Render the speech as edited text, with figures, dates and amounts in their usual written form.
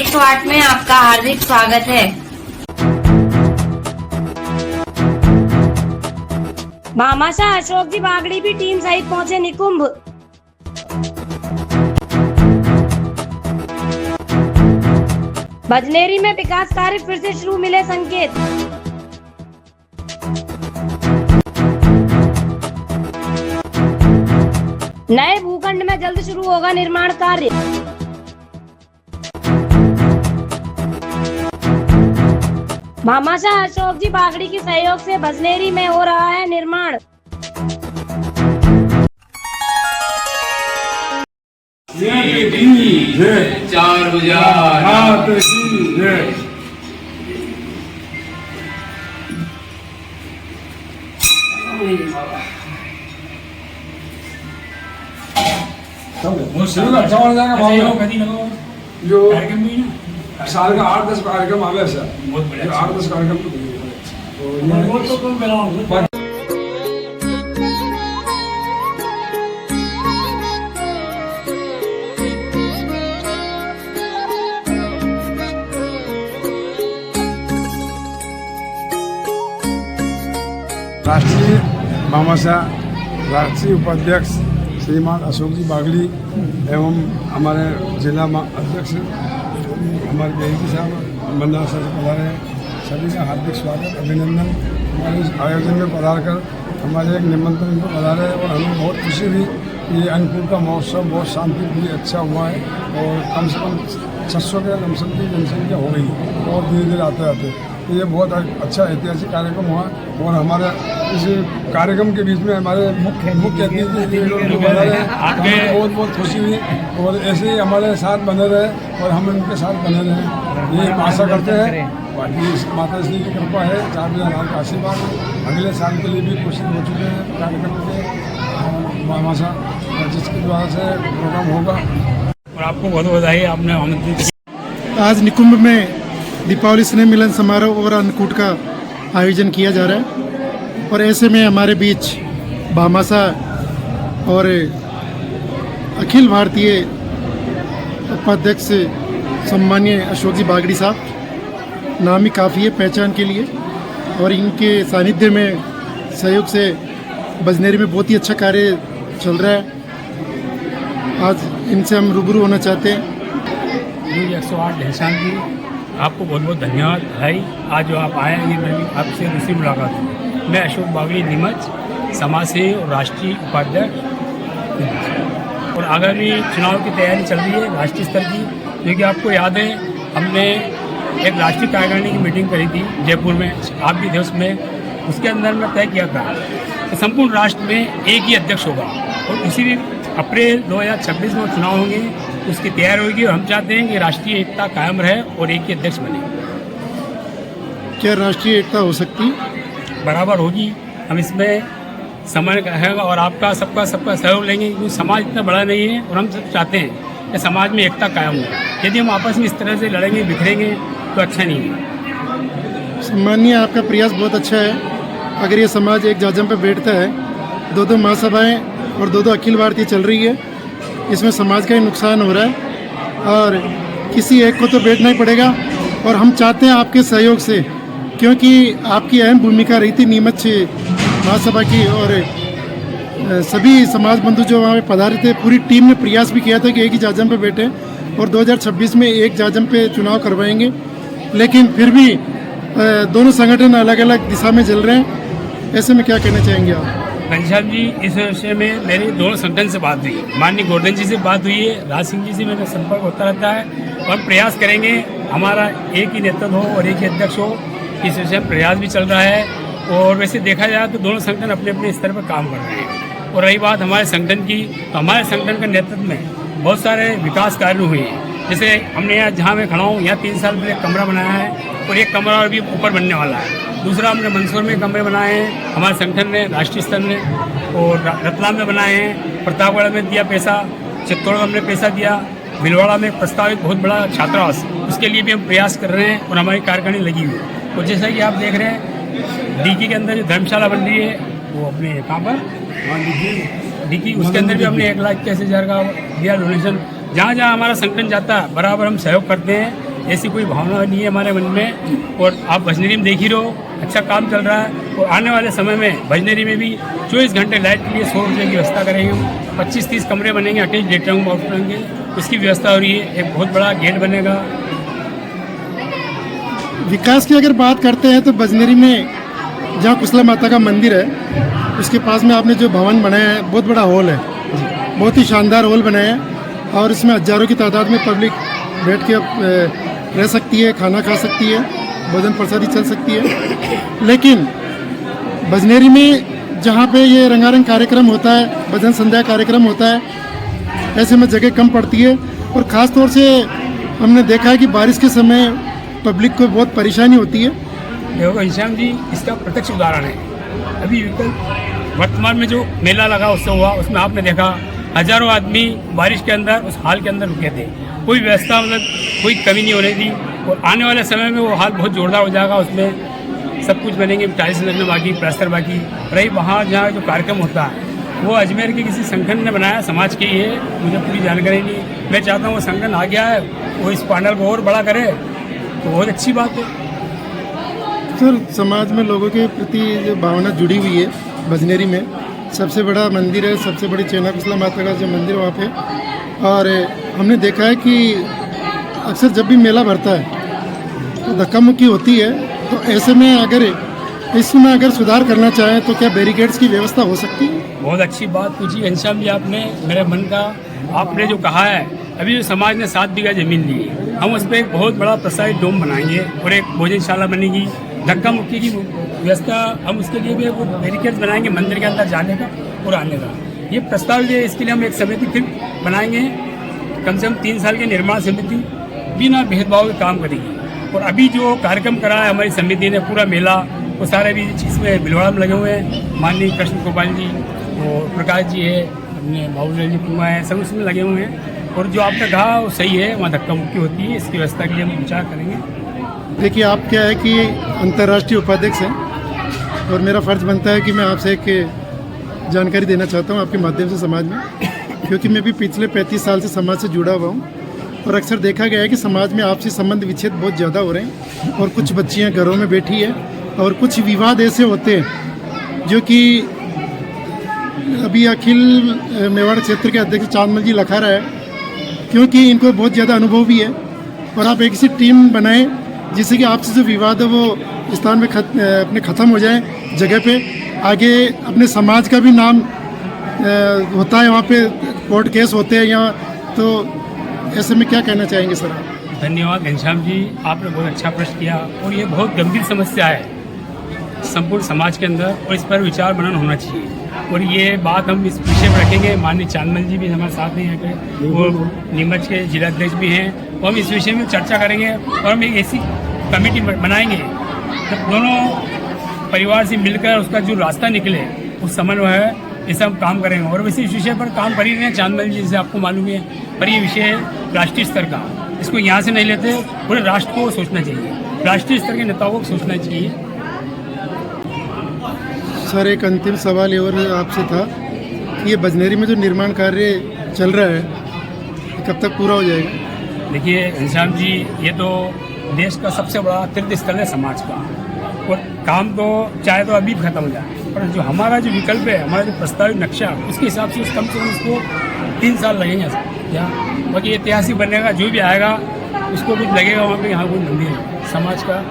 108 में आपका हार्दिक स्वागत है। भामाशाह अशोक जी बागड़ी भी टीम सहित पहुंचे निकुंभ। बजनेरी में विकास कार्य फिर से शुरू, मिले संकेत। नए भूखंड में जल्द शुरू होगा निर्माण कार्य। भामाशाह अशोक जी बागड़ी के सहयोग से बजनेरी में हो रहा है निर्माण। चार बाजार जो साल का 8-10 कार्यक्रम आवे सर, 8-10 कार्यक्रम तो राष्ट्रीय भामाशाह राष्ट्रीय उपाध्यक्ष श्रीमान अशोक जी बागड़ी एवं हमारे जिला अध्यक्ष हमारे बेहती साहब मंडल सर पधारे हैं। सभी का हार्दिक स्वागत अभिनंदन। हमारे इस आयोजन में पधार कर हमारे एक निमंत्रण को पधारे और हमें बहुत खुशी हुई। ये अन्नकूट का महोत्सव बहुत शांतिपूर्ण अच्छा हुआ है और कम से कम 600 के लमसम की जनसंख्या हो गई और धीरे धीरे आते आते तो ये बहुत अच्छा ऐतिहासिक कार्यक्रम हुआ। और हमारे इस कार्यक्रम के बीच में हमारे मुख्य अतिथि हमें बहुत बहुत खुशी हुई और ऐसे ही हमारे साथ बने रहे और हम उनके साथ बने रहें, ये आशा करते हैं। बाकी माता श्री की कृपा है, 4 हजार का आशीर्वाद है। अगले साल के लिए भी कोशिश हो चुके हैं कार्यक्रम के भामाशाह जिसके द्वारा से प्रोग्राम होगा। और आपको बहुत बधाई, आपने आमंत्रित। आज निकुंभ में दीपावली स्नेह मिलन समारोह और अन्नकूट का आयोजन किया जा रहा है और ऐसे में हमारे बीच भामाशाह और अखिल भारतीय उपाध्यक्ष सम्मानीय अशोक जी बागड़ी साहब नाम ही काफ़ी है पहचान के लिए और इनके सानिध्य में सहयोग से बजनेरी में बहुत ही अच्छा कार्य चल रहा है। आज इनसे हम रूबरू होना चाहते हैं। 108 घनश्याम जी, आपको बहुत बहुत धन्यवाद भाई। आज जो आप आए हैं, मेरी आपसे दूसरी मुलाकात हुई। मैं अशोक बागड़ी नीमच समाज सेवी और राष्ट्रीय उपाध्यक्ष और आगामी चुनाव की तैयारी चल रही है राष्ट्रीय स्तर की, क्योंकि आपको याद है हमने एक राष्ट्रीय कार्यकारिणी की मीटिंग करी थी जयपुर में, आप भी थे उसमें। उसके अंदर में तय किया था कि संपूर्ण राष्ट्र में एक ही अध्यक्ष होगा और इसी अप्रैल 2026 में चुनाव होंगे, उसकी तैयारी होगी और हम चाहते हैं कि राष्ट्रीय एकता कायम रहे और एक ही अध्यक्ष बने। क्या राष्ट्रीय एकता हो सकती बराबर होगी, हम इसमें समय रहेगा और आपका सबका सहयोग लेंगे, क्योंकि समाज इतना बड़ा नहीं है और हम सब चाहते हैं कि समाज में एकता कायम हो। यदि हम आपस में इस तरह से लड़ेंगे बिखरेंगे तो अच्छा नहीं है। सम्मानीय, आपका प्रयास बहुत अच्छा है। अगर ये समाज एक जाजम पे बैठता है, 2 महासभाएं और 2 अखिल भारतीय चल रही है, इसमें समाज का ही नुकसान हो रहा है और किसी एक को तो बैठना ही पड़ेगा। और हम चाहते हैं आपके सहयोग से, क्योंकि आपकी अहम भूमिका रही थी नीमच महासभा की और सभी समाज बंधु जो वहाँ पे पधारे थे, पूरी टीम ने प्रयास भी किया था कि एक ही जाजम पे बैठे और 2026 में एक जाजम पे चुनाव करवाएंगे। लेकिन फिर भी दोनों संगठन अलग अलग दिशा में चल रहे हैं। ऐसे में क्या कहना चाहेंगे आप? घनश्याम जी, इस विषय में मेरी दोनों संगठन से बात हुई, माननीय गोवर्धन जी से बात हुई है, राज सिंह जी से मेरा संपर्क होता रहता है और प्रयास करेंगे हमारा एक ही नेतृत्व हो और एक ही अध्यक्ष हो। इस विषय में प्रयास भी चल रहा है और वैसे देखा जाए तो दोनों संगठन अपने अपने स्तर पर काम कर रहे हैं। और रही बात हमारे संगठन की, तो हमारे संगठन के नेतृत्व में बहुत सारे विकास कार्य हुए हैं। जैसे हमने यहाँ जहाँ मैं खड़ा हूँ, यहाँ 3 साल पहले एक कमरा बनाया है और एक कमरा और भी ऊपर बनने वाला है। दूसरा हमने मंदसौर में कमरे बनाए हैं हमारे संगठन ने राष्ट्रीय स्तर में, और रतलाम में बनाए हैं, प्रतापगढ़ में दिया पैसा, चित्तौड़गढ़ में पैसा दिया, भीलवाड़ा में प्रस्तावित बहुत बड़ा छात्रावास, उसके लिए भी हम प्रयास कर रहे हैं और हमारी कार्यकारिणी लगी हुई है। और जैसा कि आप देख रहे हैं डीकी के अंदर जो धर्मशाला बन रही है वो अपने कहाँ पर डीकी, उसके अंदर भी हमने 1,81,000 का दिया डोनेशन। जहाँ जहाँ हमारा संगठन जाता है बराबर हम सहयोग करते हैं ऐसी कोई भावना नहीं है हमारे मन में। और आप भजनेरी में देख ही रहो, अच्छा काम चल रहा है। और आने वाले समय में भजनेरी में भी 24 घंटे लाइट के लिए 100 रुपये की व्यवस्था करेंगे। 25-30 कमरे बनेंगे, अटैच लेटरिंग रूम बाथरूम के, उसकी व्यवस्था हो रही है। एक बहुत बड़ा गेट बनेगा। विकास की अगर बात करते हैं तो भजनेरी में जहाँ कुशला माता का मंदिर है उसके पास में आपने जो भवन बनाया है, बहुत बड़ा हॉल है, बहुत ही शानदार हॉल बनाया है। और इसमें हजारों की तादाद में पब्लिक बैठ के रह सकती है, खाना खा सकती है, भोजन प्रसादी चल सकती है। लेकिन भजनेरी में जहाँ पे ये रंगारंग कार्यक्रम होता है, भजन संध्या कार्यक्रम होता है, ऐसे में जगह कम पड़ती है। और ख़ास तौर से हमने देखा है कि बारिश के समय पब्लिक को बहुत परेशानी होती है। देखो घनश्याम जी, इसका प्रत्यक्ष उदाहरण है। अभी वर्तमान में जो मेला लगा उससे हुआ, उसमें आपने देखा हजारों आदमी बारिश के अंदर उस हाल के अंदर रुके थे। कोई व्यवस्था मतलब कोई कमी नहीं हो रही थी। और आने वाले समय में वो हाल बहुत जोरदार हो जाएगा। उसमें सब कुछ बनेंगे, टाइल्स लगने बाकी, प्लास्टर बाकी रही। वहाँ जहाँ जो कार्यक्रम होता है वो अजमेर के किसी संगठन ने बनाया, समाज के ही है, मुझे पूरी जानकारी नहीं। मैं चाहता हूँ वो संगठन आ गया है, वो इस पैनल को और बड़ा करे तो बहुत अच्छी बात है। सर, समाज में लोगों के प्रति जो भावना जुड़ी हुई है, भजनेरी में सबसे बड़ा मंदिर है, सबसे बड़ी चेना कुशला माता का जो मंदिर है वहाँ पे। और हमने देखा है कि अक्सर जब भी मेला भरता है तो धक्का मुक्की होती है। तो ऐसे में अगर इसमें अगर सुधार करना चाहें तो क्या बैरिकेड्स की व्यवस्था हो सकती है? बहुत अच्छी बात पूछी घनश्याम जी आपने, मेरे मन का। आपने जो कहा है, अभी जो समाज ने 7 बीघा जमीन ली है, हम उस पर एक बहुत बड़ा प्रसारित डोम बनाएंगे और एक भोजनशाला बनेगी। धक्का मुक्की की व्यवस्था हम उसके लिए भी एक बैरिकेड्स बनाएंगे मंदिर के अंदर जाने का और आने का। ये प्रस्ताव है, इसके लिए हम एक समिति फिर बनाएंगे। कम से कम 3 साल की निर्माण समिति बिना भेदभाव के काम करेगी। और अभी जो कार्यक्रम करा है हमारी समिति ने, पूरा मेला, वो सारे भी चीज़ में भिलवाड़ा में लगे हुए हैं। माननीय कृष्ण गोपाल जी और प्रकाश जी है, अपने बाबूलाल जी कुमार है, सब उसमें लगे हुए हैं। और जो आपने कहा वो सही है, वहाँ धक्का मुक्की होती है। इसकी व्यवस्था के लिए हम विचार करेंगे। देखिए, आप क्या है कि अंतर्राष्ट्रीय उपाध्यक्ष हैं और मेरा फ़र्ज़ बनता है कि मैं आपसे एक जानकारी देना चाहता हूँ आपके माध्यम से समाज में, क्योंकि मैं भी पिछले 35 साल से समाज से जुड़ा हुआ हूँ। और अक्सर देखा गया है कि समाज में आपसी संबंध विच्छेद बहुत ज़्यादा हो रहे हैं। और कुछ बच्चियाँ घरों में बैठी है और कुछ विवाद ऐसे होते हैं जो कि अभी अखिल मेवाड़ क्षेत्र के अध्यक्ष चांदमल जी लखा रहा है, क्योंकि इनको बहुत ज़्यादा अनुभव भी है। और आप एक ऐसी टीम बनाएं जिससे कि आपसे जो विवाद है वो स्थान में अपने ख़त्म हो जाए, जगह पे आगे अपने समाज का भी नाम होता है, वहाँ पे कोर्ट केस होते हैं यहाँ। तो ऐसे में क्या कहना चाहेंगे सर आप? धन्यवाद घनश्याम जी, आपने बहुत अच्छा प्रश्न किया। और ये बहुत गंभीर समस्या है संपूर्ण समाज के अंदर, और इस पर विचार मनन होना चाहिए। और ये बात हम इस विषय में रखेंगे। माननीय चांदमल जी भी हमारे साथ हैं यहाँ पे, वो नीमच के जिलाध्यक्ष भी हैं। तो हम इस विषय में चर्चा करेंगे और हम एक ऐसी कमेटी बनाएंगे जब दोनों परिवार से मिलकर उसका जो रास्ता निकले उस समन्वय है, इसे हम काम करेंगे। और वैसे इस विषय पर काम कर ही रहे हैं चांदमल जी, जैसे आपको मालूम है। पर ये विषय है राष्ट्रीय स्तर का, इसको यहाँ से नहीं लेते, पूरे राष्ट्र को सोचना चाहिए, राष्ट्रीय स्तर के नेताओं को सोचना चाहिए। सर, एक अंतिम सवाल और आपसे था कि ये भजनेरी में जो निर्माण कार्य चल रहा है कब तक पूरा हो जाएगा? देखिए घनश्याम जी, ये तो देश का सबसे बड़ा तीर्थ स्थल है समाज का। और काम तो चाहे तो अभी खत्म हो जाए, पर जो हमारा जो विकल्प है, हमारा जो प्रस्तावित नक्शा, उसके हिसाब से कम इसको 3 साल लगेंगे यहाँ। बाकी ऐतिहासिक बनेगा, जो भी आएगा उसको कुछ लगेगा वहाँ पे, यहाँ कोई मंदिर है समाज का